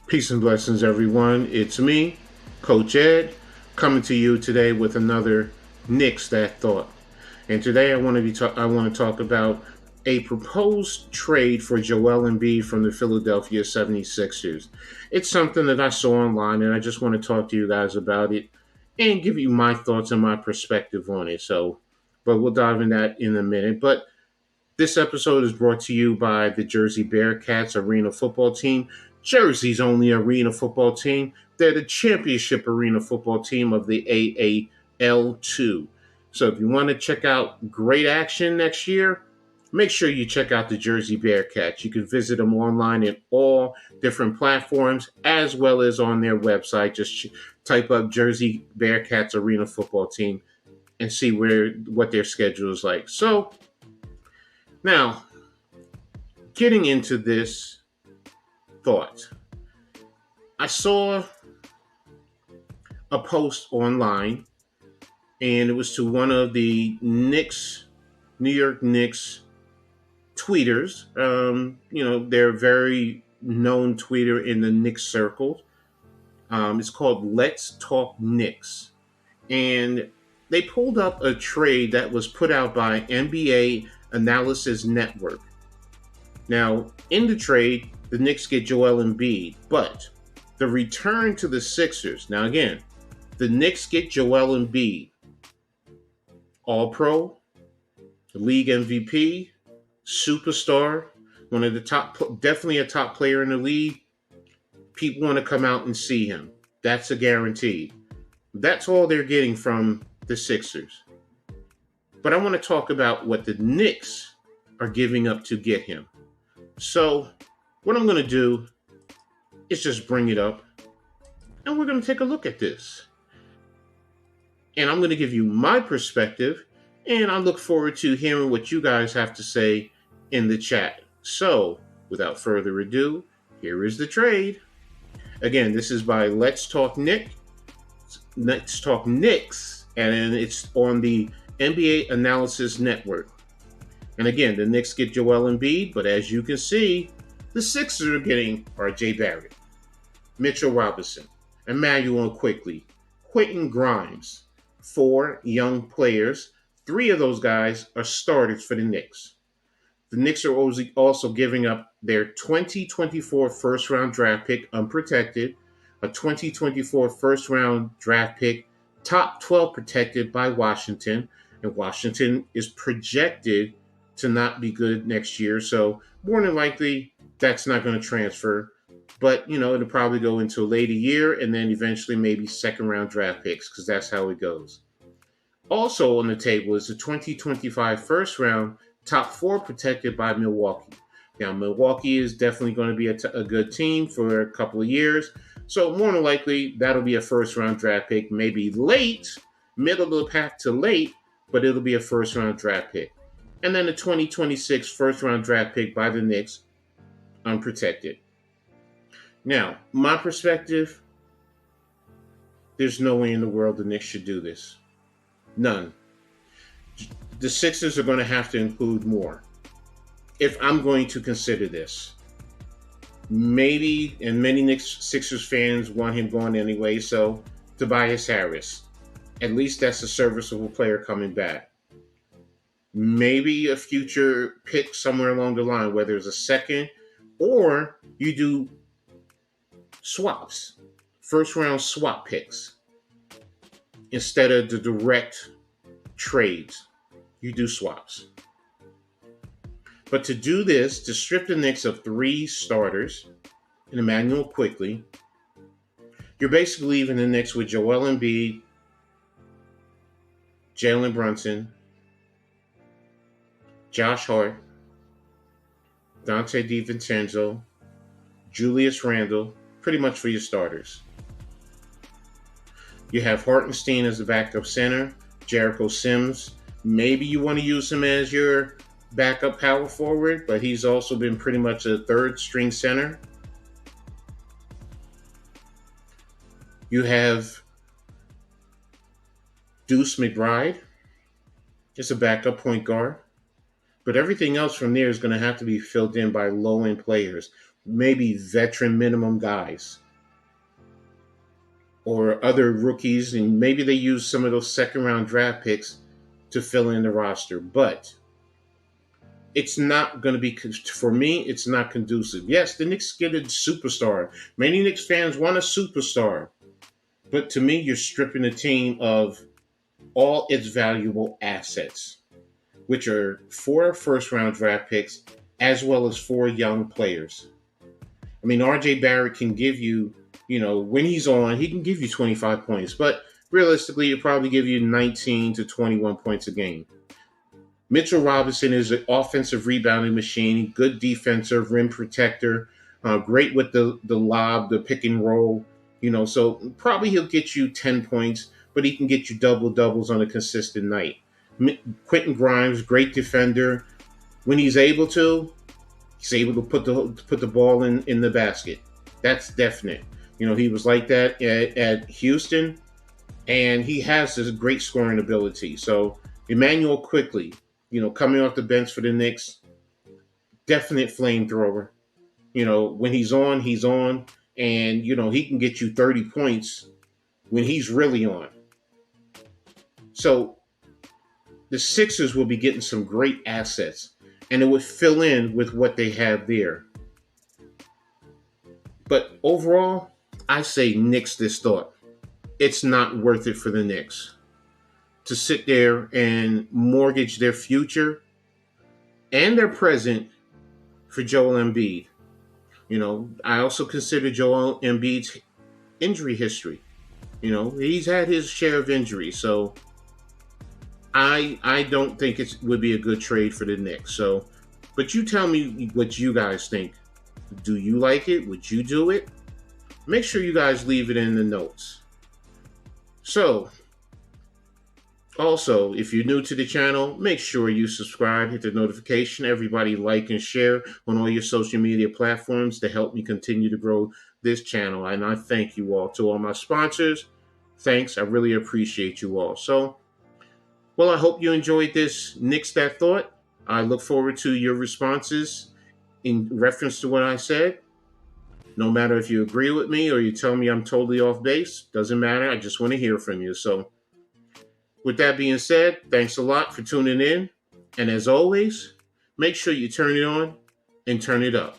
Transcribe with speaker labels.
Speaker 1: Peace and blessings, everyone. It's me, Coach Ed, coming to you today with another Knicks That Thought. And today I want to talk about a proposed trade for Joel Embiid from the Philadelphia 76ers. It's something that I saw online, and I just want to talk to you guys about it and give you my thoughts and my perspective on it. But we'll dive in that in a minute. But this episode is brought to you by the Jersey Bearcats Arena Football Team, Jersey's only arena football team. They're the championship arena football team of the AAL2. So if you want to check out great action next year, make sure you check out the Jersey Bearcats. You can visit them online in all different platforms as well as on their website. Just type up Jersey Bearcats Arena Football Team and see what their schedule is like. So now, getting into this thought, I saw a post online, and it was to one of the New York Knicks tweeters. They're a very known tweeter in the Knicks circle. It's called Let's Talk Knicks. And they pulled up a trade that was put out by NBA Analysis Network. Now, in the trade, the Knicks get Joel Embiid, but the return to the Sixers. Now, again, the Knicks get Joel Embiid, All Pro, League MVP, superstar, one of the top, definitely a top player in the league. People want to come out and see him. That's a guarantee. That's all they're getting from the Sixers. But I want to talk about what the Knicks are giving up to get him. So, what I'm going to do is just bring it up, and we're going to take a look at this. And I'm going to give you my perspective, and I look forward to hearing what you guys have to say in the chat. So, without further ado, here is the trade. Again, this is by Let's Talk Knicks, and it's on the NBA Analysis Network. And again, the Knicks get Joel Embiid, but as you can see, the Sixers are getting R.J. Barrett, Mitchell Robinson, Emmanuel Quickly, Quentin Grimes, 4 young players. 3 of those guys are starters for the Knicks. The Knicks are also giving up their 2024 first round draft pick unprotected, a 2024 first round draft pick top 12 protected by Washington, and Washington is projected to not be good next year. So more than likely, that's not going to transfer. But, it'll probably go into a later year and then eventually maybe second round draft picks because that's how it goes. Also on the table is the 2025 first round top 4 protected by Milwaukee. Now, Milwaukee is definitely going to be a good team for a couple of years. So more than likely, that'll be a first round draft pick, maybe late, middle of the pack to late, but it'll be a first round draft pick. And then the 2026 first round draft pick by the Knicks, unprotected. Now, my perspective, there's no way in the world the Knicks should do this. None. The Sixers are going to have to include more if I'm going to consider this. Maybe, and many Knicks Sixers fans want him going anyway, so Tobias Harris. At least that's a serviceable player coming back. Maybe a future pick somewhere along the line, whether it's a second or you do swaps, first round swap picks instead of the direct trades. You do swaps. But to do this, to strip the Knicks of 3 starters and Emmanuel Quickly, you're basically leaving the Knicks with Joel Embiid, Jalen Brunson, Josh Hart, Dante DiVincenzo, Julius Randle, pretty much for your starters. You have Hartenstein as the backup center, Jericho Sims. Maybe you want to use him as your backup power forward, but he's also been pretty much a third string center. You have Deuce McBride as a backup point guard. But everything else from there is going to have to be filled in by low-end players. maybe veteran minimum guys or other rookies, and maybe they use some of those second round draft picks to fill in the roster. But it's not going to be, for me, it's not conducive. Yes, the Knicks get a superstar. Many Knicks fans want a superstar. But to me, you're stripping the team of all its valuable assets, which are four first round draft picks as well as four young players. I mean, RJ Barrett can give you, when he's on, he can give you 25 points, but realistically, he'll probably give you 19 to 21 points a game. Mitchell Robinson is an offensive rebounding machine, good defensive rim protector, great with the lob, the pick and roll. So probably he'll get you 10 points, but he can get you double doubles on a consistent night. Quentin Grimes, great defender. When he's able to put the ball in the basket. That's definite. He was like that at Houston, and he has this great scoring ability. So Emmanuel quickly, coming off the bench for the Knicks, definite flamethrower. When he's on, and he can get you 30 points when he's really on. So the Sixers will be getting some great assets, and it would fill in with what they have there. But overall, I say Knicks this thought. It's not worth it for the Knicks to sit there and mortgage their future and their present for Joel Embiid. I also consider Joel Embiid's injury history. He's had his share of injuries, so I don't think it would be a good trade for the Knicks. So, but you tell me what you guys think. Do you like it? Would you do it? Make sure you guys leave it in the notes. So, also, if you're new to the channel, make sure you subscribe, hit the notification. Everybody like and share on all your social media platforms to help me continue to grow this channel. And I thank you all. To all my sponsors, thanks. I really appreciate you all. So, well, I hope you enjoyed this Knicks That Thought. I look forward to your responses in reference to what I said. No matter if you agree with me or you tell me I'm totally off base, doesn't matter. I just want to hear from you. So, with that being said, thanks a lot for tuning in. And as always, make sure you turn it on and turn it up.